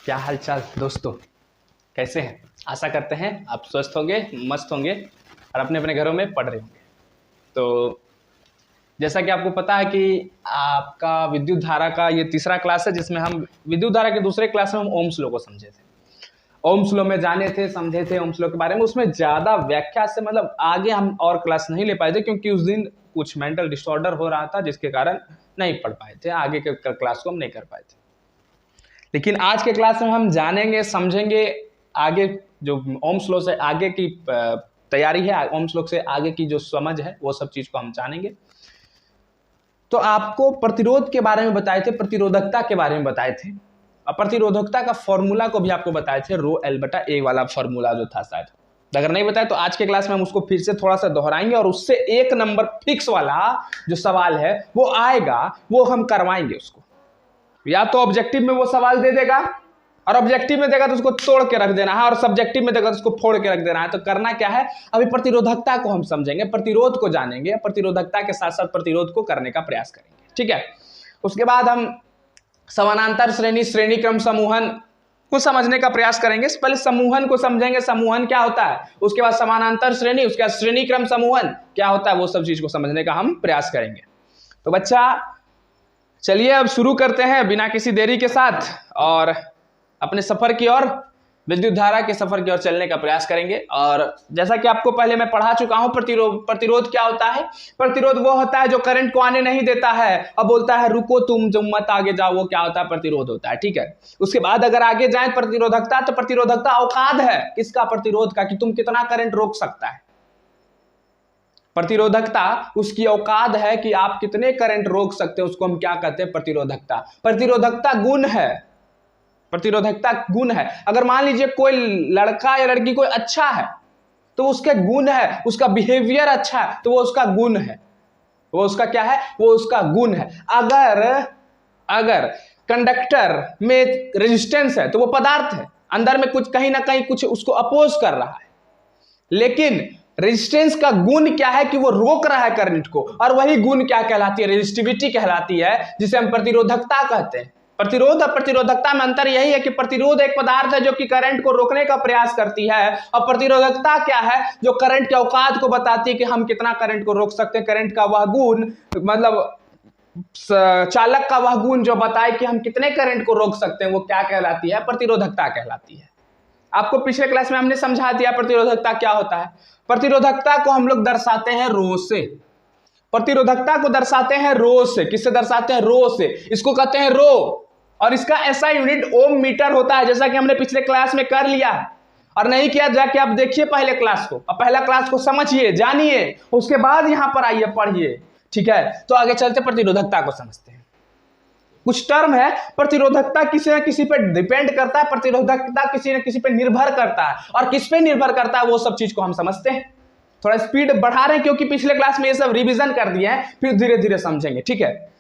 क्या हाल चाल दोस्तों, कैसे हैं? आशा करते हैं आप स्वस्थ होंगे, मस्त होंगे और अपने अपने घरों में पढ़ रहे होंगे। तो जैसा कि आपको पता है कि आपका विद्युत धारा का ये तीसरा क्लास है, जिसमें हम विद्युत धारा के दूसरे क्लास में हम ओम्स लॉ को समझे थे, ओम्स लॉ में जाने थे, समझे थे ओम्स लॉ के बारे में। उसमें ज़्यादा व्याख्या से मतलब आगे हम और क्लास नहीं ले पाए थे, क्योंकि उस दिन कुछ मेंटल डिसऑर्डर हो रहा था, जिसके कारण नहीं पढ़ पाए थे, आगे के क्लास को हम नहीं कर पाए थे। लेकिन आज के क्लास में हम जानेंगे, समझेंगे आगे जो ओम्स लॉ से आगे की तैयारी है, ओम्स लॉ से आगे की जो समझ है, वो सब चीज को हम जानेंगे। तो आपको प्रतिरोध के बारे में बताए थे, प्रतिरोधकता के बारे में बताए थे, और प्रतिरोधकता का फॉर्मूला को भी आपको बताए थे, रो एल बटा ए वाला फॉर्मूला जो था शायद। अगर नहीं बताया तो आज के क्लास में हम उसको फिर से थोड़ा सा दोहराएंगे, और उससे एक नंबर फिक्स वाला जो सवाल है वो आएगा, वो हम करवाएंगे उसको। या तो ऑब्जेक्टिव में वो सवाल दे देगा, और ऑब्जेक्टिव में देगा तो उसको तोड़ के रख देना है, और सब्जेक्टिव में देगा तो उसको फोड़ के रख देना है। तो करना क्या है, अभी प्रतिरोधकता को हम समझेंगे, प्रतिरोध को जानेंगे, प्रतिरोधकता के साथ साथ प्रतिरोध को करने का प्रयास करेंगे, ठीक है। उसके बाद हम समानांतर श्रेणी, श्रेणी क्रम समूहन को समझने का प्रयास करेंगे। पहले समूहन को समझेंगे, समूहन क्या होता है, उसके बाद समानांतर श्रेणी, उसके बाद श्रेणी क्रम समूहन क्या होता है, वो सब चीज को समझने का हम प्रयास करेंगे। तो बच्चा चलिए अब शुरू करते हैं बिना किसी देरी के साथ, और अपने सफर की ओर, विद्युत धारा के सफर की ओर चलने का प्रयास करेंगे। और जैसा कि आपको पहले मैं पढ़ा चुका हूं, प्रतिरोध क्या होता है। प्रतिरोध वो होता है जो करंट को आने नहीं देता है और बोलता है रुको तुम जो मत आगे जाओ, वो क्या होता है, प्रतिरोध होता है, ठीक है। उसके बाद अगर आगे जाए प्रतिरोधकता, तो प्रतिरोधकता औकात है किसका, प्रतिरोध का, कि तुम कितना करंट रोक सकता है। प्रतिरोधकता उसकी औकात है कि आप कितने करंट रोक सकते हैं, उसको हम क्या कहते हैं, प्रतिरोधकता। प्रतिरोधकता गुण है, प्रतिरोधकता गुण है। अगर मान लीजिए कोई लड़का या लड़की कोई अच्छा है तो उसके गुण है, उसका बिहेवियर अच्छा है तो वो उसका गुण है, वो उसका क्या है, वो उसका गुण है। अगर कंडक्टर में रेजिस्टेंस है तो वो पदार्थ है, अंदर में कुछ कहीं ना कहीं कुछ उसको अपोज कर रहा है, लेकिन रेजिस्टेंस का गुण क्या है कि वो रोक रहा है करंट को, और वही गुण क्या कहलाती है, रेजिस्टिविटी कहलाती है, जिसे हम प्रतिरोधकता कहते हैं। प्रतिरोध और प्रतिरोधकता में अंतर यही है कि प्रतिरोध एक पदार्थ है जो कि करंट को रोकने का प्रयास करती है, और प्रतिरोधकता क्या है, जो करंट के औकात को बताती है कि हम कितना करंट को रोक सकते हैं। करंट का वह गुण, मतलब चालक का वह गुण जो बताए कि हम कितने करंट को रोक सकते हैं, वो क्या कहलाती है, प्रतिरोधकता कहलाती है। आपको पिछले क्लास में हमने समझा दिया प्रतिरोधकता क्या होता है। प्रतिरोधकता को हम लोग दर्शाते हैं रो से, प्रतिरोधकता को दर्शाते हैं रो से। किससे दर्शाते हैं, रो से। इसको कहते हैं रो, और इसका ऐसा यूनिट ओम मीटर होता है, जैसा कि हमने पिछले क्लास में कर लिया। और नहीं किया जाके आप देखिए पहले क्लास को, और पहला क्लास को समझिए, जानिए, उसके बाद यहां पर आइए पढ़िए, ठीक है। तो आगे चलते प्रतिरोधकता को समझते हैं। कुछ टर्म है, प्रतिरोधकता किसी न किसी पे डिपेंड करता है, प्रतिरोधकता किसी न किसी पे निर्भर करता है, और किस पे निर्भर करता है वो सब चीज को हम समझते हैं। थोड़ा स्पीड बढ़ा रहे हैं क्योंकि पिछले क्लास में ये सब रिवीजन कर दिए हैं, फिर धीरे धीरे समझेंगे, ठीक है।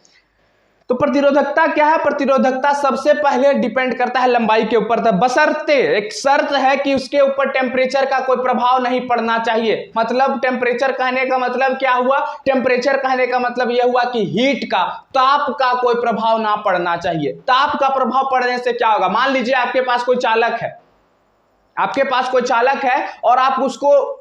तो प्रतिरोधकता क्या है, प्रतिरोधकता सबसे पहले डिपेंड करता है लंबाई के ऊपर, बशर्ते एक शर्त है कि उसके ऊपर टेम्परेचर का कोई प्रभाव नहीं पड़ना चाहिए। मतलब टेम्परेचर कहने का मतलब क्या हुआ, टेम्परेचर कहने का मतलब यह हुआ कि हीट का, ताप का कोई प्रभाव ना पड़ना चाहिए। ताप का प्रभाव पड़ने से क्या होगा, मान लीजिए आपके पास कोई चालक है, आपके पास कोई चालक है और आप उसको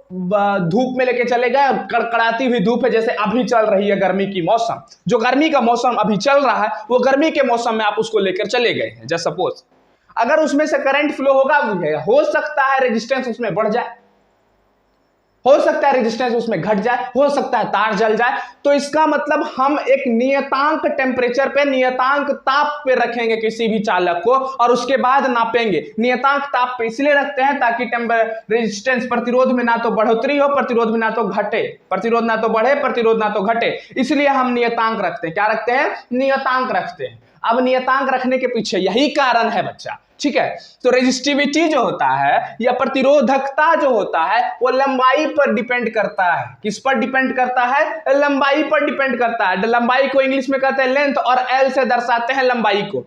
धूप में लेके चले गए, कड़कड़ाती हुई धूप है, जैसे अभी चल रही है गर्मी की मौसम, जो गर्मी का मौसम अभी चल रहा है, वो गर्मी के मौसम में आप उसको लेकर चले गए हैं। जस्ट सपोज अगर उसमें से करंट फ्लो होगा, हो सकता है रेजिस्टेंस उसमें बढ़ जाए, हो सकता है रेजिस्टेंस उसमें घट जाए, हो सकता है तार जल जाए। तो इसका मतलब हम एक नियतांक टेम्परेचर पे, नियतांक ताप पे रखेंगे किसी भी चालक को, और उसके बाद नापेंगे। नियतांक ताप पे इसलिए रखते हैं ताकि रेजिस्टेंस, प्रतिरोध में ना तो बढ़ोतरी हो, प्रतिरोध में ना तो घटे, प्रतिरोध ना तो बढ़े, प्रतिरोध ना तो घटे, इसलिए हम नियतांक रखते हैं। क्या रखते हैं, नियतांक रखते हैं। अब नियतांक रखने के पीछे यही कारण है बच्चा, ठीक है। तो रेजिस्टिविटी जो होता है या प्रतिरोधकता जो होता है, वो लंबाई पर डिपेंड करता है। किस पर डिपेंड करता है, लंबाई पर डिपेंड करता है। लंबाई को इंग्लिश में कहते हैं लेंथ, और एल से दर्शाते हैं लंबाई को।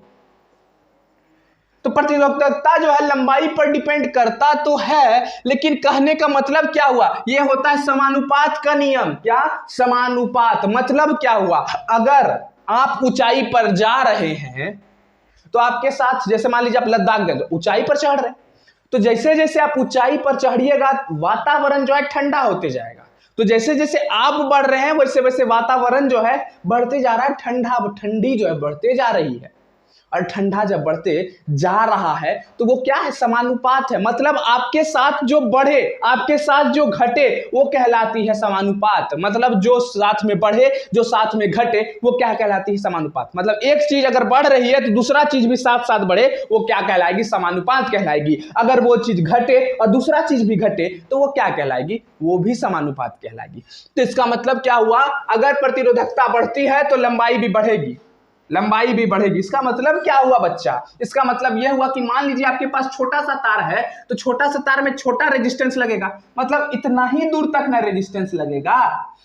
तो प्रतिरोधकता जो है लंबाई पर डिपेंड करता तो है, लेकिन कहने का मतलब क्या हुआ, यह होता है समानुपात का नियम। क्या, समानुपात। मतलब क्या हुआ, अगर आप ऊंचाई पर जा रहे हैं तो आपके साथ जैसे मान लीजिए आप लद्दाख गए तो ऊंचाई पर चढ़ रहे हैं, तो जैसे जैसे आप ऊंचाई पर चढ़िएगा वातावरण जो है ठंडा होते जाएगा। तो जैसे जैसे आप बढ़ रहे हैं वैसे वैसे वातावरण जो है बढ़ते जा रहा है, ठंडी जो है बढ़ते जा रही है। और ठंडा जब बढ़ते जा रहा है तो वो क्या है, समानुपात है। मतलब आपके साथ जो बढ़े आपके साथ जो घटे वो कहलाती है समानुपात। मतलब जो साथ में बढ़े जो साथ में घटे वो क्या कहलाती है, समानुपात। मतलब एक चीज अगर बढ़ रही है तो दूसरा चीज भी साथ साथ बढ़े वो क्या कहलाएगी, समानुपात कहलाएगी। अगर वो चीज घटे और दूसरा चीज भी घटे तो वो क्या कहलाएगी, वो भी समानुपात कहलाएगी। तो इसका मतलब क्या हुआ, अगर प्रतिरोधकता बढ़ती है तो लंबाई भी बढ़ेगी, लंबाई भी बढ़ेगी। इसका मतलब क्या हुआ बच्चा, इसका मतलब यह हुआ कि मान लीजिए आपके पास छोटा सा तार है तो छोटा सा तार में छोटा रेजिस्टेंस लगेगा, मतलब इतना ही दूर तक ना रेजिस्टेंस लगेगा,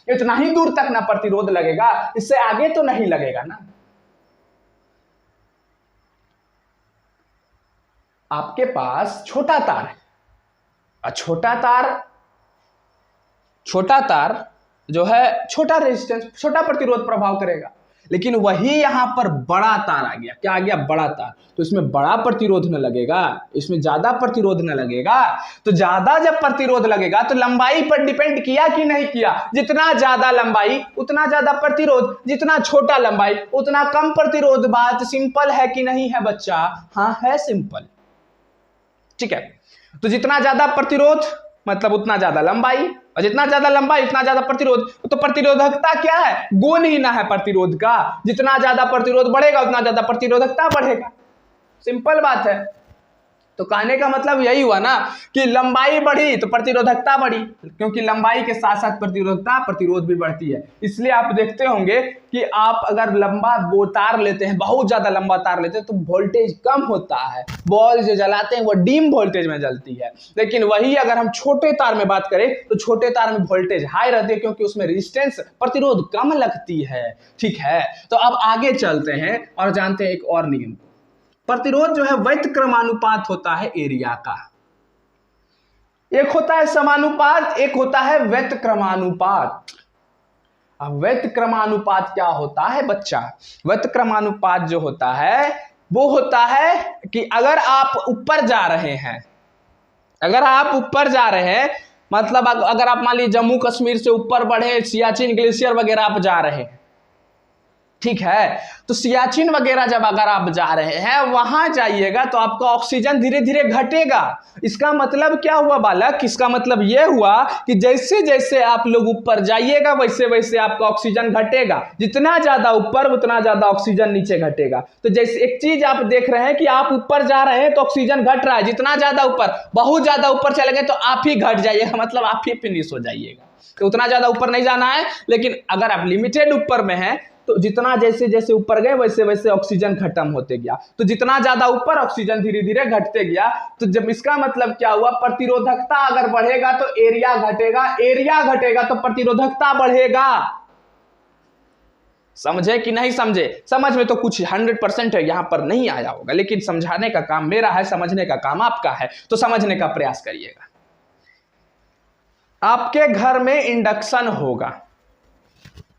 इतना ही दूर तक ना प्रतिरोध लगेगा, इससे आगे तो नहीं लगेगा ना। आपके पास छोटा तार है और छोटा तार जो है छोटा रेजिस्टेंस छोटा प्रतिरोध प्रभाव करेगा, लेकिन वही यहां पर बड़ा तार आ गया, क्या आ गया, बड़ा तार। तो इसमें बड़ा प्रतिरोध न लगेगा, इसमें ज्यादा प्रतिरोध न लगेगा। तो ज्यादा जब प्रतिरोध लगेगा तो लंबाई पर डिपेंड किया कि नहीं किया, जितना ज्यादा लंबाई उतना ज्यादा प्रतिरोध, जितना छोटा लंबाई उतना कम प्रतिरोध। बात सिंपल है कि नहीं है बच्चा, हाँ है सिंपल, ठीक है। तो जितना ज्यादा प्रतिरोध मतलब उतना ज्यादा लंबाई, और जितना ज्यादा लंबाई उतना ज्यादा प्रतिरोध। तो प्रतिरोधकता क्या है, गुण ही ना है प्रतिरोध का। जितना ज्यादा प्रतिरोध बढ़ेगा उतना ज्यादा प्रतिरोधकता बढ़ेगा, सिंपल बात है। तो कहने का मतलब यही हुआ ना कि लंबाई बढ़ी तो प्रतिरोधकता बढ़ी, क्योंकि लंबाई के साथ साथ प्रतिरोधकता प्रतिरोध भी बढ़ती है। इसलिए आप देखते होंगे कि आप अगर लंबा वो तार लेते हैं, बहुत ज्यादा लंबा तार लेते हैं तो वोल्टेज कम होता है, बॉल जो जलाते हैं वो डीम वोल्टेज में जलती है। लेकिन वही अगर हम छोटे तार में बात करें तो छोटे तार में वोल्टेज हाई रहती है, क्योंकि उसमें रेजिस्टेंस प्रतिरोध कम लगती है, ठीक है। तो अब आगे चलते हैं और जानते हैं एक और नियम। प्रतिरोध जो है व्यतिक्रमानुपात होता है एरिया का। एक होता है समानुपात, एक होता है व्यतिक्रमानुपात। अब व्यतिक्रमानुपात क्या होता है बच्चा, व्यतिक्रमानुपात जो होता है वो होता है कि अगर आप ऊपर जा रहे हैं, अगर आप ऊपर जा रहे हैं मतलब अगर आप मान लीजिए जम्मू कश्मीर से ऊपर बढ़े, सियाचिन ग्लेशियर वगैरह आप जा रहे हैं, ठीक है। तो सियाचिन वगैरह जब अगर आप जा रहे हैं वहां जाइएगा तो आपका ऑक्सीजन धीरे धीरे घटेगा। इसका मतलब क्या हुआ बालक, इसका मतलब यह हुआ कि जैसे जैसे आप लोग ऊपर जाइएगा वैसे वैसे आपका ऑक्सीजन घटेगा। जितना ज्यादा ऊपर उतना ज्यादा ऑक्सीजन नीचे घटेगा। तो जैसे एक चीज आप देख रहे हैं कि आप ऊपर जा रहे हैं तो ऑक्सीजन घट रहा है, जितना ज्यादा ऊपर, बहुत ज्यादा ऊपर चले गए तो आप ही घट जाइएगा, मतलब आप ही फिनिश हो जाइएगा। तो उतना ज्यादा ऊपर नहीं जाना है, लेकिन अगर आप लिमिटेड ऊपर में हैं तो जितना जैसे जैसे ऊपर गए वैसे वैसे ऑक्सीजन खत्म होते गया। तो जितना ज्यादा ऊपर ऑक्सीजन धीरे धीरे घटते गया। तो जब इसका मतलब क्या हुआ, प्रतिरोधकता अगर बढ़ेगा तो एरिया घटेगा, एरिया घटेगा तो प्रतिरोधकता बढ़ेगा। समझे कि नहीं समझे, समझ में तो कुछ 100% है यहां पर नहीं आया होगा, लेकिन समझाने का काम मेरा है, समझने का काम आपका है, तो समझने का प्रयास करिएगा। आपके घर में इंडक्शन होगा,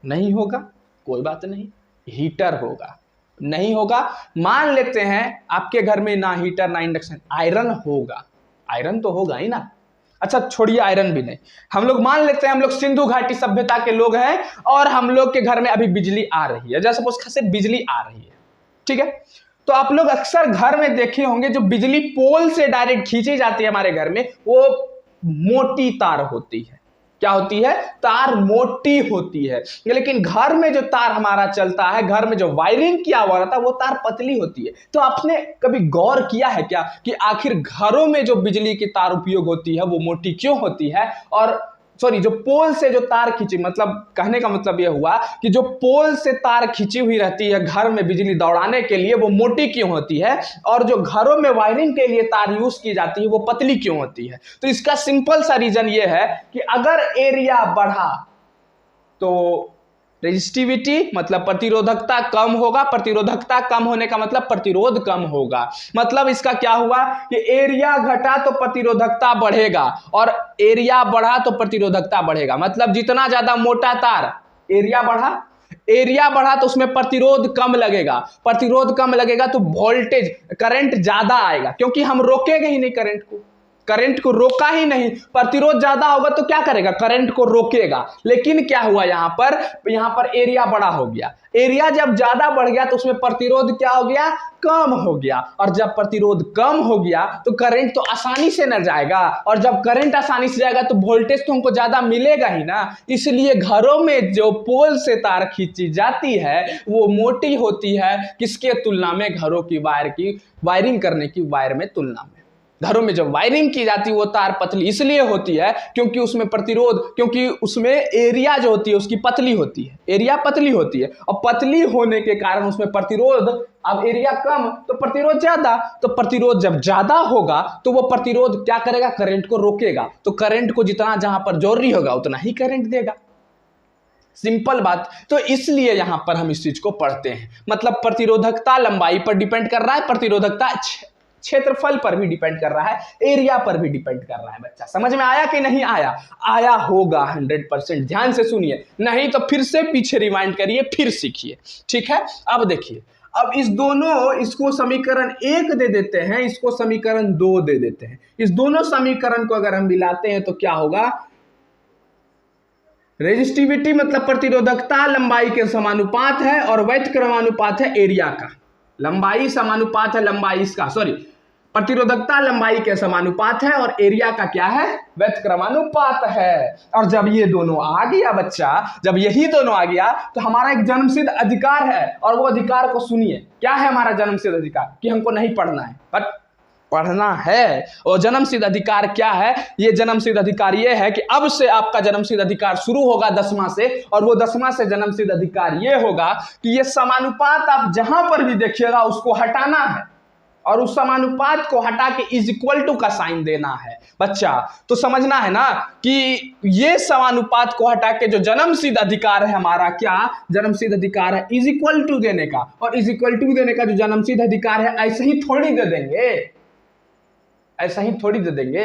नहीं होगा कोई बात नहीं, हीटर होगा, नहीं होगा मान लेते हैं आपके घर में ना हीटर ना इंडक्शन, आयरन होगा, आयरन तो होगा ही ना। अच्छा छोड़िए आयरन भी नहीं, हम लोग मान लेते हैं हम लोग सिंधु घाटी सभ्यता के लोग हैं और हम लोग के घर में अभी बिजली आ रही है, जैसे सपोज से बिजली आ रही है, ठीक है। तो आप लोग अक्सर घर में देखे होंगे जो बिजली पोल से डायरेक्ट खींची जाती है हमारे घर में, वो मोटी तार होती है। क्या होती है, तार मोटी होती है। लेकिन घर में जो तार हमारा चलता है, घर में जो वायरिंग किया हुआ रहता है वो तार पतली होती है। तो आपने कभी गौर किया है क्या कि आखिर घरों में जो बिजली की तार उपयोग होती है वो मोटी क्यों होती है, और सॉरी जो पोल से जो तार खींची, मतलब कहने का मतलब यह हुआ कि जो पोल से तार खींची हुई रहती है घर में बिजली दौड़ाने के लिए वो मोटी क्यों होती है, और जो घरों में वायरिंग के लिए तार यूज की जाती है वो पतली क्यों होती है। तो इसका सिंपल सा रीजन ये है कि अगर एरिया बढ़ा तो रेजिस्टिविटी मतलब प्रतिरोधकता कम होगा, प्रतिरोधकता कम होने का मतलब प्रतिरोध कम होगा। मतलब इसका क्या हुआ कि एरिया घटा तो प्रतिरोधकता बढ़ेगा और एरिया बढ़ा तो प्रतिरोधकता बढ़ेगा। मतलब जितना ज्यादा मोटा तार, एरिया बढ़ा, एरिया बढ़ा तो उसमें प्रतिरोध कम लगेगा, प्रतिरोध कम लगेगा तो वोल्टेज करंट ज्यादा आएगा, क्योंकि हम रोकेंगे ही नहीं करंट को रोका ही नहीं। प्रतिरोध ज्यादा होगा तो क्या करेगा, करंट को रोकेगा। लेकिन क्या हुआ, यहां पर एरिया बड़ा हो गया। एरिया जब ज्यादा बढ़ गया तो उसमें प्रतिरोध क्या हो गया, कम हो गया। और जब प्रतिरोध कम हो गया तो करंट तो आसानी से न जाएगा, और जब करंट आसानी से जाएगा तो वोल्टेज तो हमको ज्यादा मिलेगा ही ना। इसलिए घरों में जो पोल से तार खींची जाती है वो मोटी होती है, किसके तुलना में, घरों की वायरिंग करने की वायर में तुलना में। घरों में जब वायरिंग की जाती है वो तार पतली इसलिए होती है क्योंकि उसमें एरिया जो होती है उसकी पतली होती है, एरिया पतली होती है, और पतली होने के कारण उसमें प्रतिरोध, अब एरिया कम तो प्रतिरोध ज्यादा, तो प्रतिरोध जब ज्यादा होगा तो वो प्रतिरोध क्या करेगा, करंट को रोकेगा। तो करंट को जितना जहां पर जरूरी होगा उतना ही करंट देगा। सिंपल बात। तो इसलिए यहां पर हम इस चीज को पढ़ते हैं, मतलब प्रतिरोधकता लंबाई पर डिपेंड कर रहा है, प्रतिरोधकता क्षेत्रफल पर भी डिपेंड कर रहा है, एरिया पर भी डिपेंड कर रहा है। बच्चा समझ में आया कि नहीं आया? आया होगा 100%। ध्यान से सुनिए, नहीं तो फिर से पीछे रिवाइंड करिए, फिर सीखिए। ठीक है, अब देखिए, अब इसको समीकरण 1 दे देते हैं, इसको समीकरण 2 दे देते हैं। इस दोनों समीकरण को अगर हम मिलाते हैं तो क्या होगा, रेजिस्टिविटी मतलब प्रतिरोधकता लंबाई के समानुपात है और व्यतिक्रमानुपात है एरिया का। लंबाई समानुपात है लंबाई इसका, सॉरी, प्रतिरोधकता लंबाई के समानुपात है और एरिया का क्या है, व्यतिक्रमानुपात है। और जब ये दोनों आ गया बच्चा, जब यही दोनों आ गया तो हमारा एक जन्मसिद्ध अधिकार है, और वो अधिकार को सुनिए। क्या है हमारा जन्मसिद्ध अधिकार, कि हमको नहीं पढ़ना है बट पढ़ना है। और जन्मसिद्ध अधिकार क्या है, ये जन्मसिद्ध अधिकार ये है कि अब से आपका जन्मसिद्ध अधिकार शुरू होगा 10वां से, और वो 10वां से जन्मसिद्ध अधिकार ये होगा कि ये समानुपात आप जहां पर भी देखिएगा उसको हटाना है, और उस समानुपात को हटा के इज इक्वल टू का साइन देना है। बच्चा तो समझना है ना कि ये समानुपात को हटा के जो जन्मसिद्ध अधिकार है हमारा, क्या जन्मसिद्ध अधिकार है, इज इक्वल टू देने का। और इज इक्वल टू देने का जो जन्मसिद्ध अधिकार है ऐसे ही थोड़ी दे देंगे, ऐसा ही थोड़ी दे देंगे।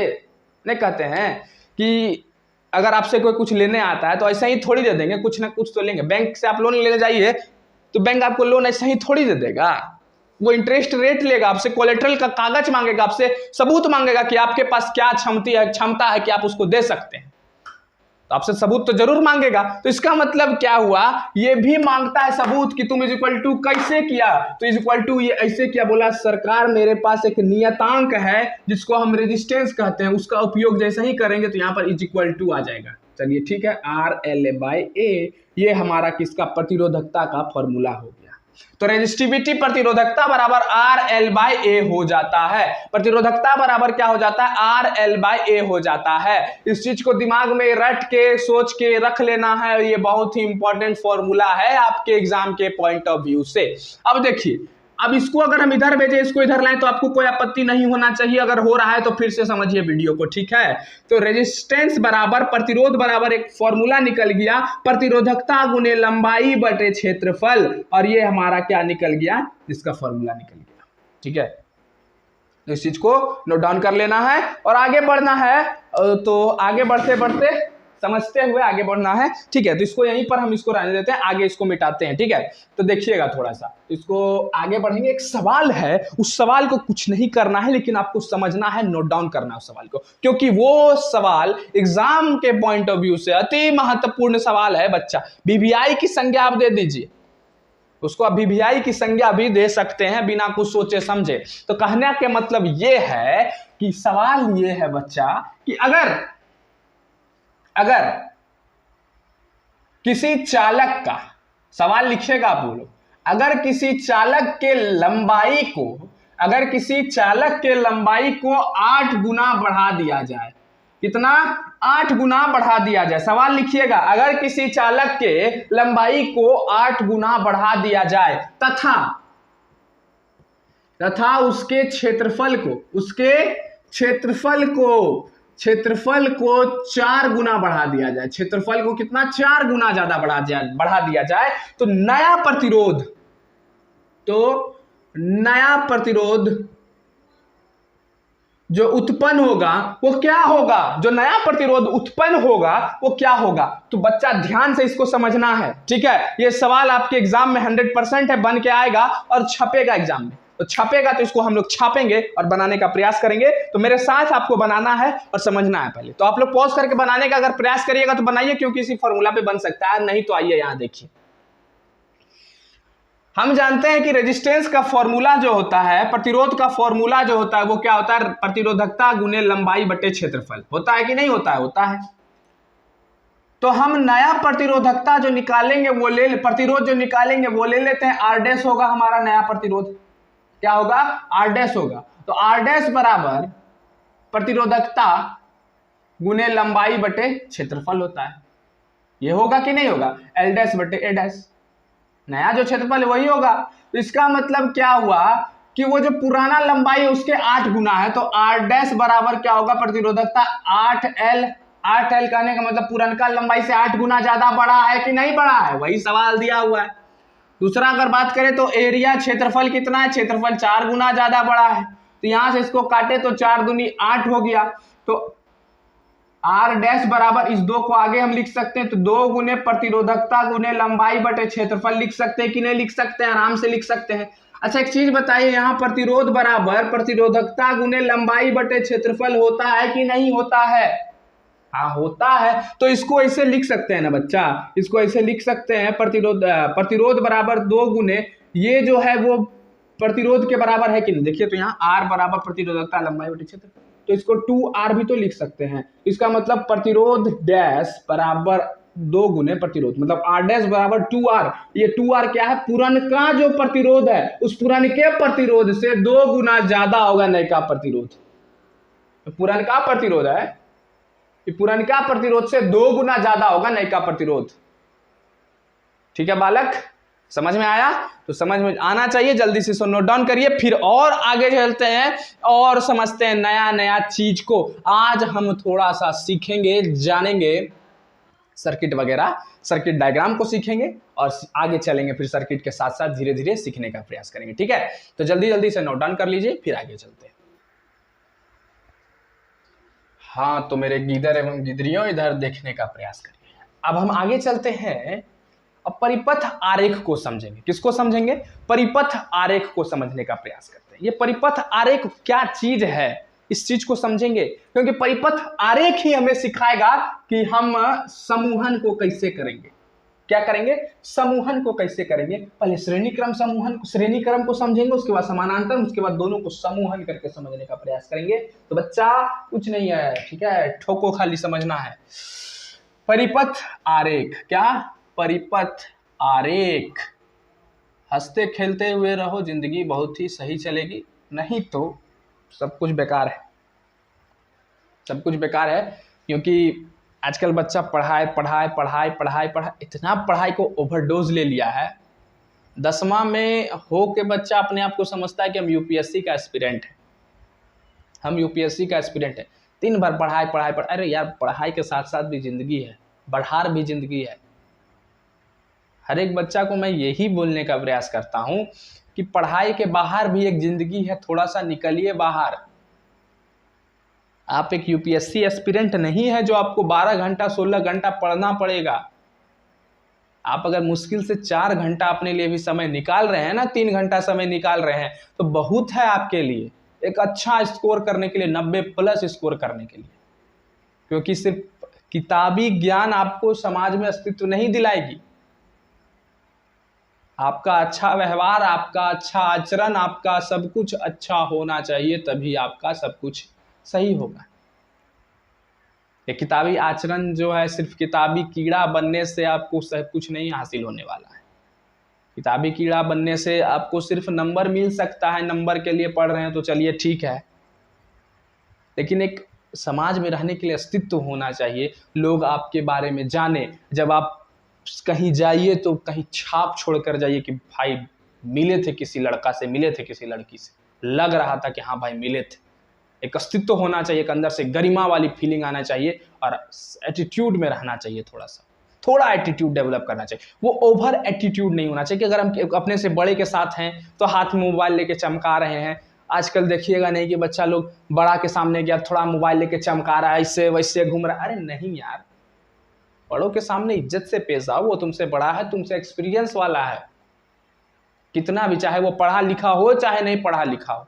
नहीं कहते हैं कि अगर आपसे कोई कुछ लेने आता है तो ऐसा ही थोड़ी दे देंगे, कुछ ना कुछ तो लेंगे। बैंक से आप लोन लेने जाइए तो बैंक आपको लोन ऐसा ही थोड़ी दे देगा, वो इंटरेस्ट रेट लेगा, आपसे कोलेट्रल का कागज मांगेगा, आपसे सबूत मांगेगा कि आपके पास क्या क्षमता है कि आप उसको दे सकते हैं, तो आपसे सबूत तो जरूर मांगेगा। तो इसका मतलब क्या हुआ, ये भी मांगता है सबूत कि तुम इज इक्वल टू कैसे किया, तो इज इक्वल टू ये ऐसे किया। बोला सरकार मेरे पास एक नियतांक है जिसको हम रेजिस्टेंस कहते हैं, उसका उपयोग जैसे ही करेंगे तो यहाँ पर इज इक्वल टू आ जाएगा। चलिए ठीक है, RL/A ये हमारा किसका, प्रतिरोधकता का फॉर्मूला हो गया। तो रेजिस्टिविटी प्रतिरोधकता बराबर RL/A हो जाता है। प्रतिरोधकता बराबर क्या हो जाता है, RL/A हो जाता है। इस चीज को दिमाग में रट के सोच के रख लेना है, ये बहुत ही इंपॉर्टेंट फॉर्मूला है आपके एग्जाम के पॉइंट ऑफ व्यू से। अब देखिए, अब इसको अगर हम इधर भेजें, इसको इधर लाएं तो आपको कोई आपत्ति नहीं होना चाहिए। अगर हो रहा है तो फिर से समझिए वीडियो को, ठीक है। तो रेजिस्टेंस बराबर प्रतिरोध बराबर एक फॉर्मूला निकल गया, प्रतिरोधकता गुने लंबाई बटे क्षेत्रफल, और ये हमारा क्या निकल गया, इसका फॉर्मूला निकल गया। ठीक है, तो इस चीज को नोट डाउन कर लेना है और आगे बढ़ना है। तो आगे बढ़ते बढ़ते समझते हुए आगे बढ़ना है, ठीक है। तो इसको यहीं पर हम इसको रहने देते हैं, आगे इसको मिटाते हैं, ठीक है। तो देखिएगा थोड़ा सा इसको आगे बढ़ेंगे। एक सवाल है, उस सवाल को कुछ नहीं करना है लेकिन आपको समझना है, नोट डाउन करना है उस सवाल को, क्योंकि वो सवाल एग्जाम के पॉइंट ऑफ व्यू से अति महत्वपूर्ण सवाल है। बच्चा वीवीआई की संज्ञा आप दे दीजिए, उसको आप वीवीआई की संज्ञा भी दे सकते हैं बिना कुछ सोचे समझे। तो कहने के मतलब ये है कि सवाल ये है बच्चा कि अगर किसी चालक का, सवाल लिखिएगा आप लोग, अगर किसी चालक के लंबाई को 8 गुना बढ़ा दिया जाए, कितना, 8 गुना बढ़ा दिया जाए। सवाल लिखिएगा, अगर किसी चालक के लंबाई को 8 गुना बढ़ा दिया जाए तथा उसके क्षेत्रफल को 4 गुना बढ़ा दिया जाए, क्षेत्रफल को कितना, 4 गुना ज्यादा बढ़ा दिया जाए, तो नया प्रतिरोध जो उत्पन्न होगा वो क्या होगा, जो नया प्रतिरोध उत्पन्न होगा वो क्या होगा। तो बच्चा ध्यान से इसको समझना है, ठीक है। ये सवाल आपके एग्जाम में 100% है, बन के आएगा और छपेगा एग्जाम में। तो छपेगा तो इसको हम लोग छापेंगे और बनाने का प्रयास करेंगे। तो मेरे साथ आपको बनाना है और समझना है पहले। तो आप लोग पॉज करके बनाने का अगर प्रयास करिएगा तो बनाइए, क्योंकि इसी फॉर्मूला पे बन सकता है, नहीं तो आइए यहां देखिए। हम जानते हैं कि रेजिस्टेंस का फॉर्मूला जो होता है, प्रतिरोध का फॉर्मूला जो होता है वो क्या होता है, प्रतिरोधकता गुने लंबाई बटे क्षेत्रफल। होता है कि नहीं होता है? होता है। तो हम नया प्रतिरोधकता जो निकालेंगे वो प्रतिरोध जो निकालेंगे वो ले लेते हैं, आर डैश होगा हमारा नया प्रतिरोध। क्या होगा? आर डैश होगा। तो आर डैश बराबर प्रतिरोधकता गुने लंबाई बटे क्षेत्रफल होता है। ये होगा कि नहीं होगा? एल डैश बटे ए डैश। नया जो क्षेत्रफल है वही होगा। तो इसका मतलब क्या हुआ कि वो जो पुराना लंबाई है उसके 8 गुना है। तो आर डैश बराबर क्या होगा? प्रतिरोधकता 8L। 8L कहने का मतलब पुरानका लंबाई से 8 गुना ज्यादा बड़ा है कि नहीं बड़ा है, वही सवाल दिया हुआ है। दूसरा अगर बात करें तो एरिया क्षेत्रफल कितना है? क्षेत्रफल 4 गुना ज्यादा बड़ा है। तो यहां से इसको काटे तो 4 दूनी 8 हो गया। तो आर डैश बराबर इस 2 को आगे हम लिख सकते हैं, तो 2 गुने प्रतिरोधकता गुने लंबाई बटे क्षेत्रफल लिख सकते हैं कि नहीं लिख सकते हैं? आराम से लिख सकते हैं। अच्छा एक चीज बताइए, यहाँ प्रतिरोध बराबर प्रतिरोधकता गुने लंबाई बटे क्षेत्रफल होता है कि नहीं होता है? हाँ होता है। तो इसको ऐसे लिख सकते हैं ना बच्चा, इसको ऐसे लिख सकते हैं, प्रतिरोध बराबर 2 गुने ये जो है वो प्रतिरोध के बराबर है कि नहीं। देखिए तो यहाँ आर बराबर प्रतिरोधकता लंबाई बटे क्षेत्रफल, तो इसको 2R भी तो लिख सकते हैं। इसका मतलब प्रतिरोध डैश बराबर 2 गुने प्रतिरोध, मतलब आर डैश बराबर 2R। ये 2R क्या है? पुरनका जो प्रतिरोध है उस पुरनके प्रतिरोध से 2 गुना ज्यादा होगा नयका प्रतिरोध। तो पुरनका प्रतिरोध है, पुरनका प्रतिरोध से 2 गुना ज्यादा होगा नयका प्रतिरोध। ठीक है बालक, समझ में आया? तो समझ में आना चाहिए, जल्दी से इसको नोट डाउन करिए। फिर और आगे चलते हैं और समझते हैं नया नया चीज को। आज हम थोड़ा सा सीखेंगे, जानेंगे सर्किट वगैरह, सर्किट डायग्राम को सीखेंगे और आगे चलेंगे। फिर सर्किट के साथ साथ धीरे धीरे सीखने का प्रयास करेंगे। ठीक है, तो जल्दी जल्दी से नोट डाउन कर लीजिए, फिर आगे चलते हैं। हाँ तो मेरे गीदर एवं गिदरियों इधर देखने का प्रयास करिए। अब हम आगे चलते हैं, अब परिपथ आरेख को समझेंगे। किसको समझेंगे? परिपथ आरेख को समझने का प्रयास करते हैं। ये परिपथ आरेख क्या चीज है, इस चीज को समझेंगे, क्योंकि परिपथ आरेख ही हमें सिखाएगा कि हम समूहन को कैसे करेंगे। क्या करेंगे? समूहन को कैसे करेंगे। पहले श्रेणी क्रम समूहन, श्रेणी क्रम को समझेंगे, उसके बाद समानांतर, उसके बाद दोनों को समूहन करके समझने का प्रयास करेंगे। तो बच्चा कुछ नहीं है, ठीक है, ठोको खाली समझना है। परिपथ आरेख, क्या? परिपथ आरेख। हंसते खेलते हुए रहो, जिंदगी बहुत ही सही चलेगी, नहीं तो सब कुछ बेकार है। सब कुछ बेकार है, क्योंकि आजकल बच्चा पढ़ाई पढ़ाई पढ़ाई पढ़ाई पढ़ाई, इतना पढ़ाई को ओवरडोज ले लिया है। 10वां में हो के बच्चा अपने आप को समझता है कि हम यूपीएससी का एस्पिरेंट है, हम यूपीएससी का एस्पिरेंट है। दिन भर पढ़ाई पढ़ाई पढ़ाई। अरे यार, पढ़ाई के साथ साथ भी जिंदगी है, बढ़ार भी जिंदगी है। हर एक बच्चा को मैं यही बोलने का प्रयास करता हूं कि पढ़ाई के बाहर भी एक जिंदगी है, थोड़ा सा निकलिए बाहर। आप एक यूपीएससी एस्पिरेंट नहीं है जो आपको 12 घंटा 16 घंटा पढ़ना पड़ेगा। आप अगर मुश्किल से 4 घंटा अपने लिए भी समय निकाल रहे हैं ना, 3 घंटा समय निकाल रहे हैं, तो बहुत है आपके लिए एक अच्छा स्कोर करने के लिए, 90+ स्कोर करने के लिए। क्योंकि सिर्फ किताबी ज्ञान आपको समाज में अस्तित्व नहीं दिलाएगी। आपका अच्छा व्यवहार, आपका अच्छा आचरण, आपका सब कुछ अच्छा होना चाहिए, तभी आपका सब कुछ सही होगा। ये किताबी आचरण जो है, सिर्फ किताबी कीड़ा बनने से आपको सब कुछ नहीं हासिल होने वाला है। किताबी कीड़ा बनने से आपको सिर्फ नंबर मिल सकता है, नंबर के लिए पढ़ रहे हैं तो चलिए ठीक है, लेकिन एक समाज में रहने के लिए अस्तित्व होना चाहिए, लोग आपके बारे में जाने। जब आप कहीं जाइए तो कहीं छाप छोड़ कर जाइए कि भाई मिले थे किसी लड़का से, मिले थे किसी लड़की से, लग रहा था कि हाँ भाई मिले थे। एक अस्तित्व होना चाहिए, एक अंदर से गरिमा वाली फीलिंग आना चाहिए और एटीट्यूड में रहना चाहिए। थोड़ा एटीट्यूड डेवलप करना चाहिए। वो ओवर एटीट्यूड नहीं होना चाहिए कि अगर हम अपने से बड़े के साथ हैं तो हाथ में मोबाइल लेके चमका रहे हैं, आजकल देखिएगा नहीं कि बच्चा लोग बड़ा के सामने गया थोड़ा मोबाइल लेके चमका रहा है, ऐसे वैसे घूम रहा है। अरे नहीं यार, बड़ों के सामने इज्जत से पेश आओ, वो तुमसे बड़ा है, तुमसे एक्सपीरियंस वाला है, कितना भी, चाहे वो पढ़ा लिखा हो चाहे नहीं पढ़ा लिखा हो।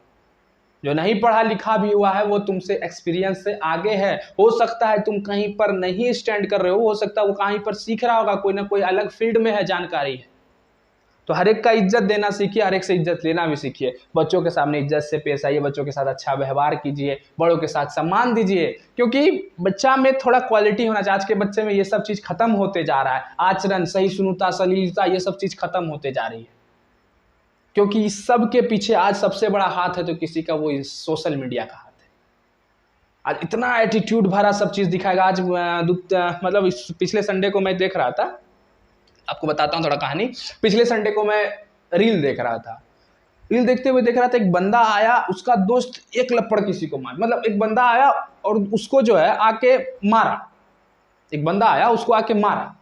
जो नहीं पढ़ा लिखा भी हुआ है वो तुमसे एक्सपीरियंस से आगे है। हो सकता है तुम कहीं पर नहीं स्टैंड कर रहे हो सकता है वो कहीं पर सीख रहा होगा, कोई ना कोई अलग फील्ड में है, जानकारी है। तो हर एक का इज्जत देना सीखिए, हर एक से इज्जत लेना भी सीखिए। बच्चों के सामने इज्जत से पेश आइए, बच्चों के साथ अच्छा व्यवहार कीजिए, बड़ों के साथ सम्मान दीजिए, क्योंकि बच्चा में थोड़ा क्वालिटी होना चाहिए। आज के बच्चे में ये सब चीज़ खत्म होते जा रहा है, आचरण, सहिष्णुता, सलीलता, ये सब चीज़ खत्म होते जा रही है, क्योंकि इस सब के पीछे आज सबसे बड़ा हाथ है तो किसी का वो सोशल मीडिया का हाथ है। आज इतना एटीट्यूड भरा सब चीज़ दिखाएगा। आज मतलब इस पिछले संडे को मैं देख रहा था, आपको बताता हूँ थोड़ा कहानी। पिछले संडे को मैं रील देख रहा था, रील देखते हुए देख रहा था, एक बंदा आया, उसका दोस्त एक लपड़ किसी को मार, मतलब एक बंदा आया और उसको जो है आके मारा, एक बंदा आया उसको आके मारा,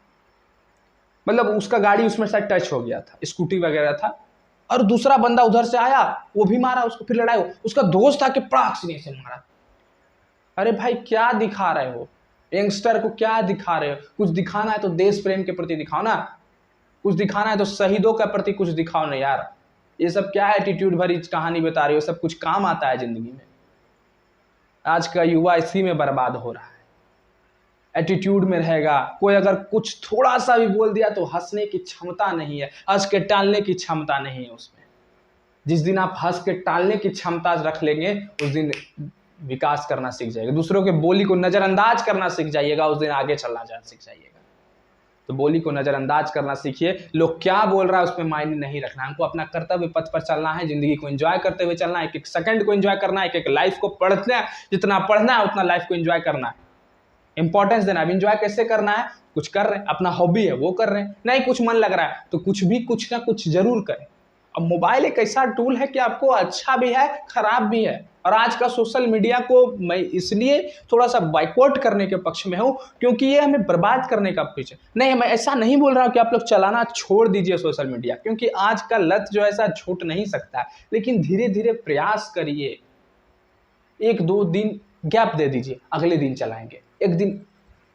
मतलब उसका गाड़ी उसमें शायद टच हो गया था, स्कूटी वगैरह था, और दूसरा बंदा उधर से आया वो भी मारा उसको, फिर लड़ाई हो, उसका दोस्त आके पड़ाक सीने से मारा। अरे भाई क्या दिखा रहे हो यंगस्टर को, क्या दिखा रहे हो? कुछ दिखाना है तो देश प्रेम के प्रति दिखाओ ना, कुछ दिखाना है तो शहीदों के प्रति कुछ दिखाओ ना यार। ये सब क्या एटीट्यूड भरी कहानी बता रही हो, सब कुछ काम आता है जिंदगी में? आज का युवा इसी में बर्बाद हो रहा है, एटीट्यूड में रहेगा। कोई अगर कुछ थोड़ा सा भी बोल दिया तो हंसने की क्षमता नहीं है, हंस के टालने की क्षमता नहीं है उसमें। जिस दिन आप हंस के टालने की क्षमता रख लेंगे उस दिन विकास करना सीख जाएगा, दूसरों के बोली को नजरअंदाज करना सीख जाइएगा, उस दिन आगे चलना सीख जाइएगा। तो बोली को नजरअंदाज करना सीखिए, लोग क्या बोल रहा है उसमें मायने नहीं रखना, हमको अपना कर्तव्य पथ पर चलना है, जिंदगी को एंजॉय करते हुए चलना है, एक एक सेकंड को एंजॉय करना है, एक एक लाइफ को पढ़ना है, जितना पढ़ना है उतना लाइफ को एंजॉय करना है, इंपॉर्टेंस देना है। एंजॉय कैसे करना है? कुछ कर रहे हैं, अपना हॉबी है वो कर रहे हैं, नहीं कुछ मन लग रहा है तो कुछ ना कुछ जरूर करें। अब मोबाइल एक ऐसा टूल है कि आपको अच्छा भी है खराब भी है, और आज का सोशल मीडिया को मैं इसलिए थोड़ा सा बाइकआउट करने के पक्ष में हूं क्योंकि ये हमें बर्बाद करने का पीछे नहीं। मैं ऐसा नहीं बोल रहा हूं कि आप लोग चलाना छोड़ दीजिए सोशल मीडिया, क्योंकि आज का लत जो ऐसा छूट नहीं सकता है, लेकिन धीरे धीरे प्रयास करिए, 1-2 दिन गैप दे दीजिए, अगले दिन चलाएंगे। एक दिन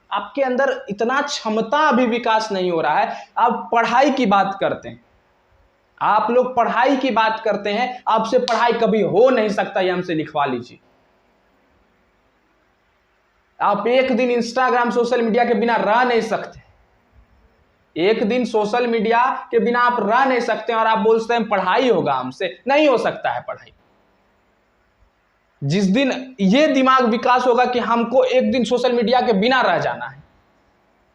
आपके अंदर इतना क्षमता अभी विकास नहीं हो रहा है। आप पढ़ाई की बात करते हैं, आप लोग पढ़ाई की बात करते हैं, आपसे पढ़ाई कभी हो नहीं सकता, ये हमसे लिखवा लीजिए। आप एक दिन इंस्टाग्राम सोशल मीडिया के बिना रह नहीं सकते, एक दिन सोशल मीडिया के बिना आप रह नहीं सकते, और आप बोलते हैं पढ़ाई होगा हमसे, नहीं हो सकता है पढ़ाई। जिस दिन ये दिमाग विकास होगा कि हमको एक दिन सोशल मीडिया के बिना रह जाना है।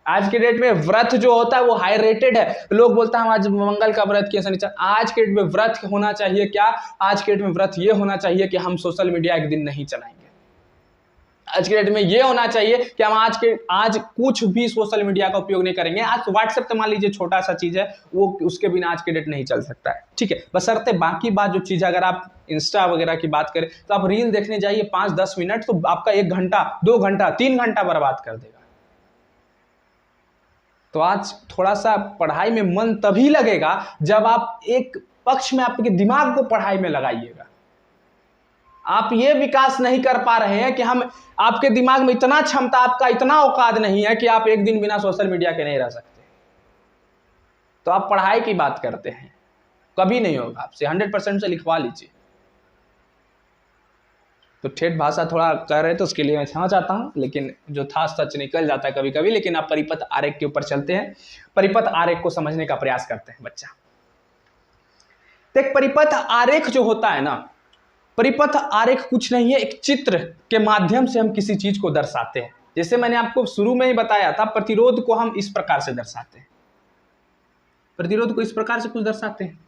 आज के डेट में व्रत जो होता है वो हाई रेटेड है, लोग बोलते हैं हम आज मंगल का व्रत किया, शनिचर। आज के डेट में व्रत होना चाहिए क्या? आज के डेट में व्रत ये होना चाहिए कि हम सोशल मीडिया एक दिन नहीं चलाएंगे। आज के डेट में ये होना चाहिए कि हम आज कुछ भी सोशल मीडिया का उपयोग नहीं करेंगे। आज व्हाट्सएप तो मान लीजिए छोटा सा चीज है, वो उसके बिना आज के डेट नहीं चल सकता है, ठीक है। बशर्ते बाकी बात जो चीज, अगर आप इंस्टा वगैरह की बात करें तो आप रील देखने जाइए 5-10 मिनट, तो आपका 1 घंटा 2 घंटा 3 घंटा बर्बाद कर देगा। तो आज थोड़ा सा पढ़ाई में मन तभी लगेगा जब आप एक पक्ष में आपके दिमाग को पढ़ाई में लगाइएगा। आप ये विकास नहीं कर पा रहे हैं कि हम, आपके दिमाग में इतना क्षमता, आपका इतना औकात नहीं है कि आप एक दिन बिना सोशल मीडिया के नहीं रह सकते। तो आप पढ़ाई की बात करते हैं, कभी नहीं होगा आपसे, 100% से लिखवा लीजिए। तो ठेठ भाषा थोड़ा कर रहे तो उसके लिए मैं क्षमा चाहता हूं, लेकिन जो था सच निकल जाता है कभी कभी। लेकिन आप परिपथ आरेख के ऊपर चलते हैं, परिपथ आरेख को समझने का प्रयास करते हैं बच्चा। देख, परिपथ आरेख जो होता है ना, परिपथ आरेख कुछ नहीं है, एक चित्र के माध्यम से हम किसी चीज को दर्शाते हैं। जैसे मैंने आपको शुरू में ही बताया था, प्रतिरोध को हम इस प्रकार से दर्शाते हैं, प्रतिरोध को इस प्रकार से कुछ दर्शाते हैं।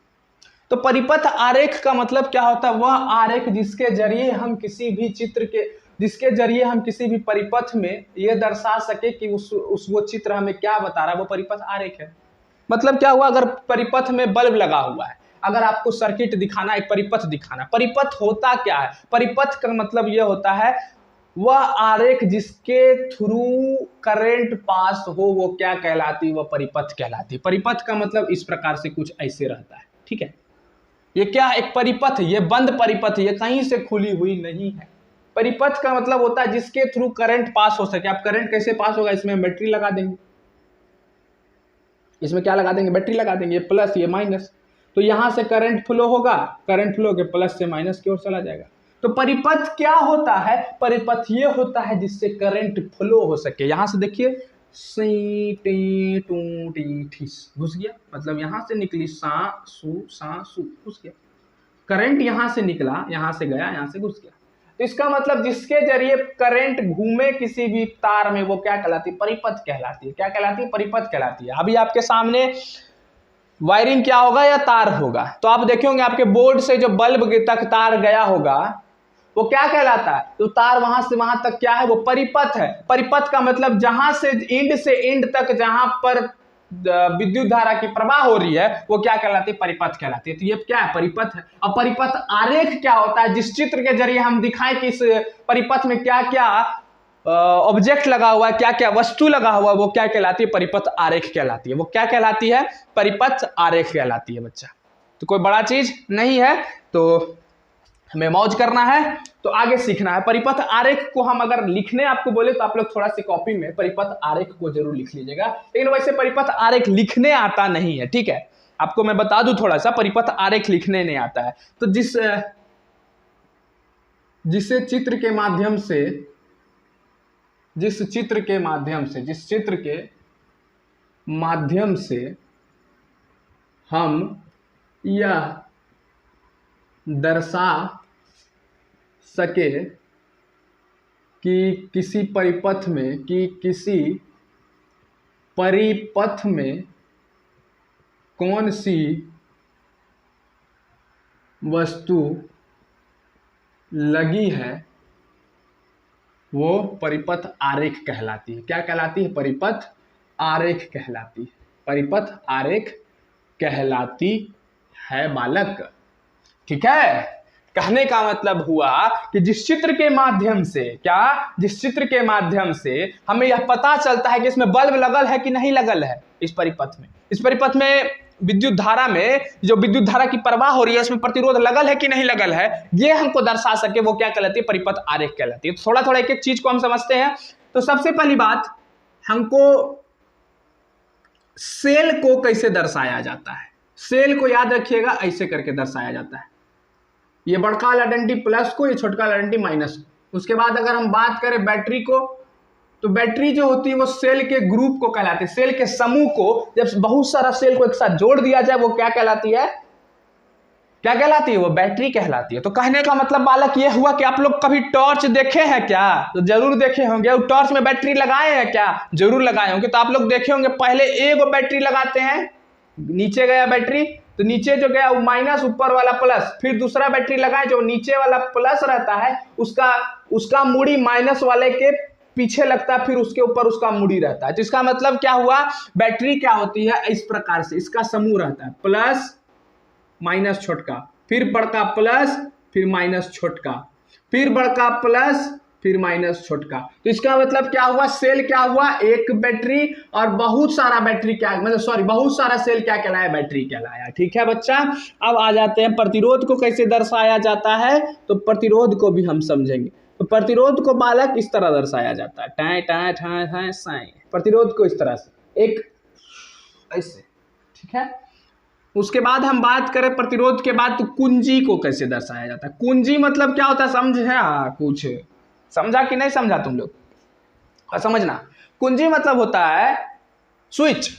तो परिपथ आरेख का मतलब क्या होता है? वह आरेख जिसके जरिए हम किसी भी चित्र के, जिसके जरिए हम किसी भी परिपथ में यह दर्शा सके कि वो चित्र हमें क्या बता रहा है, वो परिपथ आरेख है। मतलब क्या हुआ? अगर परिपथ में बल्ब लगा हुआ है, अगर आपको सर्किट दिखाना, एक परिपथ दिखाना, परिपथ होता क्या है? परिपथ का मतलब यह होता है वह आरेख जिसके थ्रू करंट पास हो, वो क्या कहलाती है? वह परिपथ कहलाती है। परिपथ का मतलब इस प्रकार से कुछ ऐसे रहता है, ठीक है। ये क्या है? एक परिपथ, ये बंद परिपथ, ये कहीं से खुली हुई नहीं है। परिपथ का मतलब होता है जिसके थ्रू करंट पास हो सके। आप करंट कैसे पास होगा? इसमें बैटरी लगा देंगे, इसमें क्या लगा देंगे? बैटरी लगा देंगे, ये प्लस ये माइनस, तो यहां से करंट फ्लो होगा, करंट फ्लो के प्लस से माइनस की ओर चला जाएगा। तो परिपथ क्या होता है? परिपथ ये होता है जिससे करंट फ्लो हो सके। यहां से देखिए घुस गया, मतलब यहां से निकली सा सू घुस गया, करंट यहां से निकला, यहां से गया, यहां से घुस गया। तो इसका मतलब जिसके जरिए करंट घूमे किसी भी तार में, वो क्या कहलाती है? परिपथ कहलाती है। क्या कहलाती है? परिपथ कहलाती है। अभी आपके सामने वायरिंग क्या होगा? या तार होगा। तो आप देखेंगे आपके बोर्ड से जो बल्ब तक तार गया होगा वो क्या कहलाता है? तो तार वहां से वहां तक क्या है? वो परिपथ है। परिपथ का मतलब जहां से एंड तक जहां पर विद्युत धारा की प्रवाह हो रही है वो क्या कहलाती है? परिपथ कहलाती है। तो ये क्या है? परिपथ है। और परिपथ आरेख क्या होता है? जिस चित्र के जरिए हम दिखाएं कि इस परिपथ में क्या क्या ऑब्जेक्ट लगा हुआ है, क्या क्या वस्तु लगा हुआ है, वो क्या कहलाती है? परिपथ आरेख कहलाती है। वो क्या कहलाती है? परिपथ आरेख कहलाती है बच्चा। तो कोई बड़ा चीज नहीं है, तो हमें मौज करना है, तो आगे सीखना है। परिपथ आरेख को हम अगर लिखने आपको बोले तो आप लोग थोड़ा सी कॉपी में परिपथ आरेख को जरूर लिख लीजिएगा, लेकिन वैसे परिपथ आरेख लिखने आता नहीं है, ठीक है? आपको मैं बता दूं थोड़ा सा, परिपथ आरेख लिखने नहीं आता है। तो जिस चित्र के माध्यम से हम यह दर्शा सके कि किसी परिपथ में कौन सी वस्तु लगी है, वो परिपथ आरेख कहलाती है। क्या कहलाती है? परिपथ आरेख कहलाती है। परिपथ आरेख कहलाती है बालक, ठीक है? कहने का मतलब हुआ कि जिस चित्र के माध्यम से हमें यह पता चलता है कि इसमें बल्ब लगल है कि नहीं लगल है, इस परिपथ में विद्युत धारा में जो विद्युत धारा की प्रवाह हो रही है इसमें प्रतिरोध लगल है कि नहीं लगल है, ये हमको दर्शा सके, वो क्या कहलाती है? परिपथ आरेख कहलाती है। तो थोड़ा थोड़ा एक एक चीज को हम समझते हैं। तो सबसे पहली बात, हमको सेल को कैसे दर्शाया जाता है? सेल को याद रखिएगा, ऐसे करके दर्शाया जाता है। ये बड़का वाला डंडी प्लस को, ये छोटका वाला डंडी माइनस को। उसके बाद अगर हम बात करें बैटरी को, तो बैटरी जो होती है वो सेल के ग्रुप को कहलाती है। सेल के समूह को, जब बहुत सारा सेल को एक साथ जोड़ दिया जाए वो क्या कहलाती है? क्या कहलाती है? वो बैटरी कहलाती है। तो कहने का मतलब बालक ये हुआ कि आप लोग कभी टॉर्च देखे हैं क्या? तो जरूर देखे होंगे। और टॉर्च में बैटरी लगाए हैं क्या? जरूर लगाए होंगे। तो आप लोग देखे होंगे पहले एक बैटरी लगाते हैं, नीचे गया बैटरी, तो नीचे जो गया वो माइनस, ऊपर वाला प्लस, फिर दूसरा बैटरी लगाए जो नीचे वाला प्लस रहता है उसका मुड़ी माइनस वाले के पीछे लगता है, फिर उसके ऊपर उसका मुड़ी रहता है। तो इसका मतलब क्या हुआ? बैटरी क्या होती है? इस प्रकार से इसका समूह रहता है, प्लस माइनस छोटका, फिर बड़का प्लस, फिर माइनस छोटका, फिर बड़का प्लस, फिर माइनस छोटका। तो इसका मतलब क्या हुआ? सेल क्या हुआ? एक बैटरी, और बहुत सारा बैटरी क्या, मतलब बहुत सारा सेल क्या कहलाया? बैटरी कहलाया। ठीक है बच्चा, अब आ जाते हैं प्रतिरोध को कैसे दर्शाया जाता है। तो प्रतिरोध को भी हम समझेंगे। तो प्रतिरोध को बालक इस तरह दर्शाया जाता है, टाए टाए ठाए ठाए साए। प्रतिरोध को इस तरह से, एक ऐसे, ठीक है? उसके बाद हम बात करें प्रतिरोध के बाद, तो कुंजी को कैसे दर्शाया जाता है। कुंजी मतलब क्या होता है? समझे? कुछ समझा कि नहीं समझा तुम लोग? और समझना, कुंजी मतलब होता है स्विच।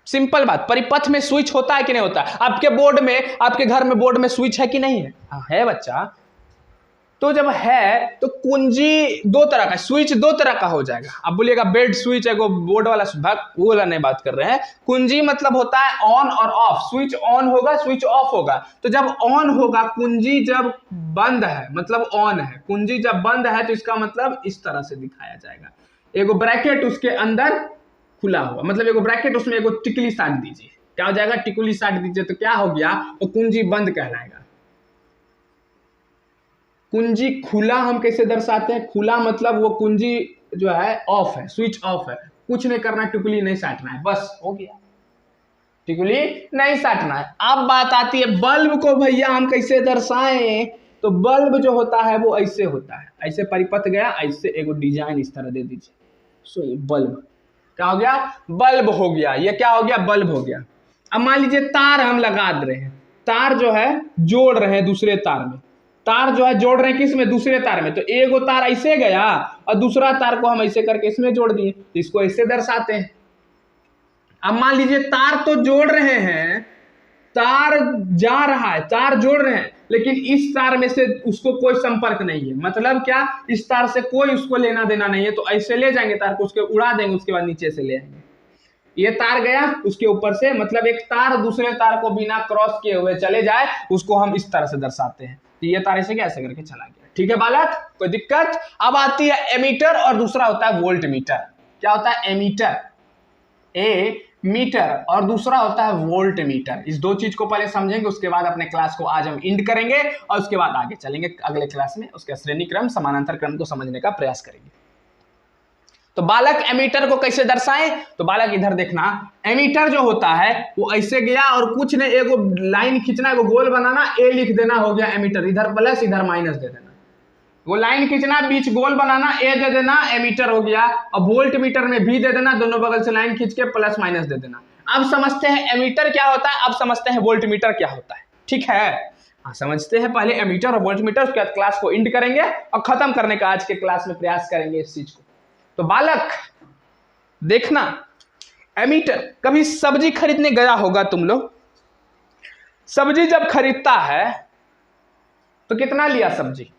सिंपल बात, परिपथ में स्विच होता है कि नहीं होता? आपके बोर्ड में, आपके घर में बोर्ड में स्विच है कि नहीं है? हाँ है बच्चा। तो जब है तो कुंजी दो तरह का, स्विच दो तरह का हो जाएगा। अब बोलिएगा बेड स्विच है, वो बोर्ड वाला वो वाला नहीं बात कर रहे हैं। कुंजी मतलब होता है ऑन और ऑफ। स्विच ऑन होगा, स्विच ऑफ होगा। तो जब ऑन होगा, कुंजी जब बंद है मतलब ऑन है, कुंजी जब बंद है तो इसका मतलब इस तरह से दिखाया जाएगा। एगो ब्रैकेट उसके अंदर खुला हुआ, मतलब एगो ब्रैकेट, उसमें एगो टिकली साट दीजिए, क्या हो जाएगा? टिकुली साट दीजिए, तो क्या हो गया? वो कुंजी बंद कहलाएगा। कुंजी खुला हम कैसे दर्शाते हैं? खुला मतलब वो कुंजी जो है ऑफ है, स्विच ऑफ है, कुछ नहीं करना, टिकुली नहीं साटना है, बस हो गया। टिकुली नहीं साटना है। अब बात आती है बल्ब को भैया हम कैसे दर्शाएं। तो बल्ब जो होता है वो ऐसे होता है, ऐसे परिपथ गया, ऐसे एगो डिजाइन इस तरह दे दीजिए। सो ये बल्ब क्या हो गया, बल्ब हो गया। ये क्या हो गया, बल्ब हो गया। अब मान लीजिए तार हम लगा दे रहे हैं, तार जो है जोड़ रहे हैं दूसरे तार में, तार जो है जोड़ रहे हैं किस में, दूसरे तार में। तो एगो तार ऐसे गया और दूसरा तार को हम ऐसे करके इसमें जोड़ दिए, इसको ऐसे दर्शाते हैं। अब मान लीजिए तार तो जोड़ रहे हैं, तार जा रहा है, तार जोड़ रहे हैं, लेकिन इस तार में से उसको कोई संपर्क नहीं है। मतलब क्या, इस तार से कोई उसको लेना देना नहीं है। तो ऐसे ले जाएंगे तार को, उसके उड़ा देंगे, उसके बाद नीचे से ले आएंगे। ये तार गया उसके ऊपर से, मतलब एक तार दूसरे तार को बिना क्रॉस किए हुए चले जाए, उसको हम इस तरह से दर्शाते हैं। तो ये तार ऐसे कैसे करके चला गया। ठीक है बालक, कोई दिक्कत। अब आती है एमीटर और दूसरा होता है वोल्ट मीटर। क्या होता है, एमीटर ए मीटर और दूसरा होता है वोल्ट मीटर। इस दो चीज को पहले समझेंगे, उसके बाद अपने क्लास को आज हम एंड करेंगे और उसके बाद आगे चलेंगे अगले क्लास में, उसका श्रेणी क्रम समानांतर क्रम को समझने का प्रयास करेंगे। तो बालक एमीटर को कैसे दर्शाएं, तो बालक इधर देखना, एमीटर जो होता है वो ऐसे गया और कुछ ने एगो लाइन खींचना, एगो गोल बनाना, ए लिख देना, हो गया एमीटर। इधर प्लस इधर माइनस दे देना, वो लाइन खींचना, बीच गोल बनाना, ए दे देना, एमीटर हो गया। और वोल्ट मीटर में भी दे देना, दोनों बगल से लाइन खींच के प्लस माइनस दे देना। अब समझते हैं एमीटर क्या होता है, अब समझते हैं वोल्ट मीटर क्या होता है। ठीक है, हाँ समझते हैं पहले एमीटर और वोल्ट मीटर, उसके बाद क्लास को एंड करेंगे और खत्म करने का आज के क्लास में प्रयास करेंगे इस चीज को। तो बालक देखना, एमीटर, कभी सब्जी खरीदने गया होगा तुम लोग, सब्जी जब खरीदता है तो कितना लिया सब्जी,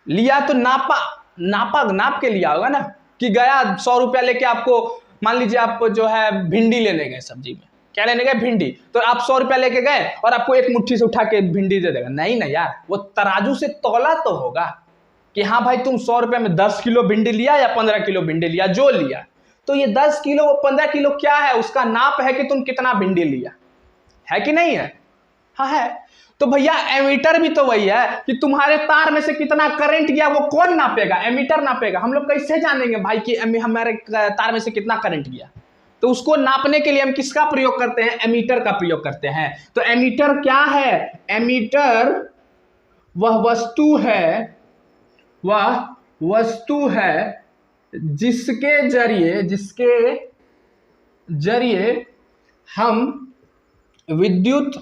लिया तो नाप के लिया होगा ना, कि गया 100 रुपया लेके, आपको मान लीजिए आप जो है भिंडी लेने गए, सब्जी में क्या लेने गए, भिंडी। तो आप 100 रुपया लेके गए और आपको एक मुट्ठी से उठा के भिंडी दे देगा, नहीं ना यार, वो तराजू से तौला तो होगा कि हाँ भाई तुम 100 रुपया में 10 किलो भिंडी लिया या 15 किलो भिंडी लिया, जो लिया। तो ये 10 किलो वो 15 किलो क्या है, उसका नाप है कि तुम कितना भिंडी लिया, है कि नहीं है, हाँ है। तो भैया एमीटर भी तो वही है कि तुम्हारे तार में से कितना करंट गया वो कौन नापेगा, एमीटर नापेगा। हम लोग कैसे जानेंगे भाई कि हमारे तार में से कितना करंट गया, तो उसको नापने के लिए हम किसका प्रयोग करते हैं, एमीटर का प्रयोग करते हैं। तो एमीटर क्या है, एमीटर वह वस्तु है जिसके जरिए हम विद्युत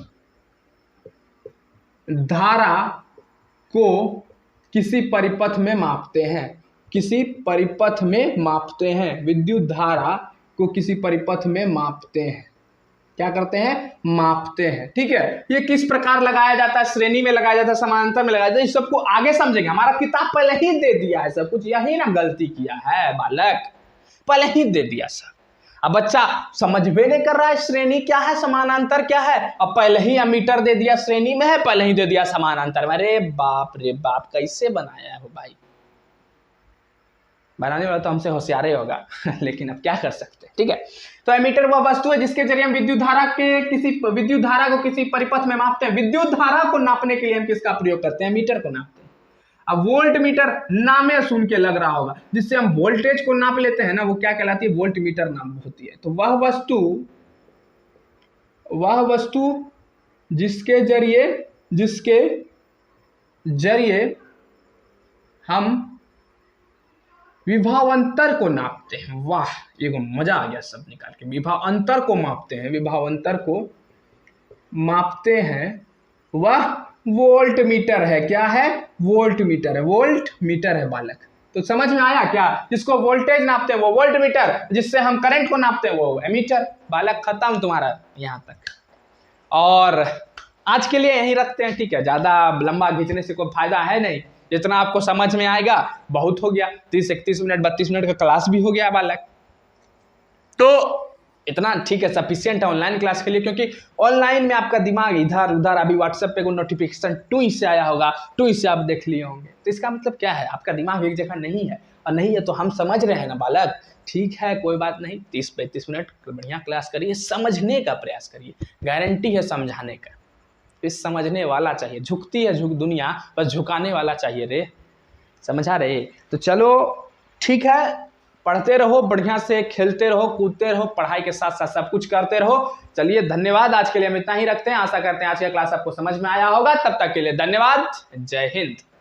धारा को किसी परिपथ में मापते हैं, विद्युत धारा को किसी परिपथ में मापते हैं। क्या करते हैं, मापते हैं। ठीक है, ये किस प्रकार लगाया जाता है, श्रेणी में लगाया जाता है, समानांतर में लगाया जाता है, इस सबको आगे समझेंगे। हमारा किताब पहले ही दे दिया है सब कुछ, यही ना गलती किया है बालक, पहले ही दे दिया सब। अब बच्चा समझ भी नहीं कर रहा है श्रेणी क्या है, समानांतर क्या है, अब पहले ही एमीटर दे दिया श्रेणी में है, पहले ही दे दिया समानांतर में। अरे बाप रे बाप, कैसे बनाया हो भाई, बनाने वाला तो हमसे होशियार ही होगा लेकिन अब क्या कर सकते हैं। ठीक है, तो एमीटर वह वस्तु है जिसके जरिए हम विद्युत धारा को किसी परिपथ में मापते हैं। विद्युत धारा को नापने के लिए हम किसका प्रयोग करते हैं, मीटर को नापते हैं। अब वोल्ट मीटर नामे सुन के लग रहा होगा, जिससे हम वोल्टेज को नाप लेते हैं ना, वो क्या कहलाती है, वोल्ट मीटर नाम होती है। तो वह वस्तु जिसके जरिए हम विभवांतर को नापते हैं। वाह, ये मजा आ गया सब निकाल के। विभवांतर को मापते हैं, वह वोल्ट मीटर है। क्या है, वोल्ट मीटर है बालक। तो समझ में आया क्या, जिसको वोल्टेज नापते हैं वो वोल्ट मीटर, जिससे हम करंट को नापते हैं वो एमीटर। बालक खत्म तुम्हारा यहाँ तक, और आज के लिए यहीं रखते हैं। ठीक है, ज्यादा लंबा खींचने से कोई फायदा है नहीं, जितना आपको समझ में आएगा बहुत हो गया। 30-31 मिनट 32 मिनट का क्लास भी हो गया बालक, तो इतना ठीक है, सफिशिएंट है ऑनलाइन क्लास के लिए, क्योंकि ऑनलाइन में आपका दिमाग इधर उधर, अभी व्हाट्सएप पे कोई नोटिफिकेशन टू से आया होगा, टू से आप देख लिए होंगे, तो इसका मतलब क्या है, आपका दिमाग एक जगह नहीं है, और नहीं है तो हम समझ रहे हैं ना बालक। ठीक है, कोई बात नहीं, 30-35 मिनट बढ़िया क्लास करिए, समझने का प्रयास करिए, गारंटी है समझाने का। इस समझने वाला चाहिए, झुकती है दुनिया, बस झुकाने वाला चाहिए रे, समझा रहे। तो चलो ठीक है, पढ़ते रहो, बढ़िया से खेलते रहो, कूदते रहो, पढ़ाई के साथ साथ सब कुछ करते रहो। चलिए धन्यवाद, आज के लिए हम इतना ही रखते हैं। आशा करते हैं आज का क्लास आपको समझ में आया होगा। तब तक के लिए धन्यवाद, जय हिंद।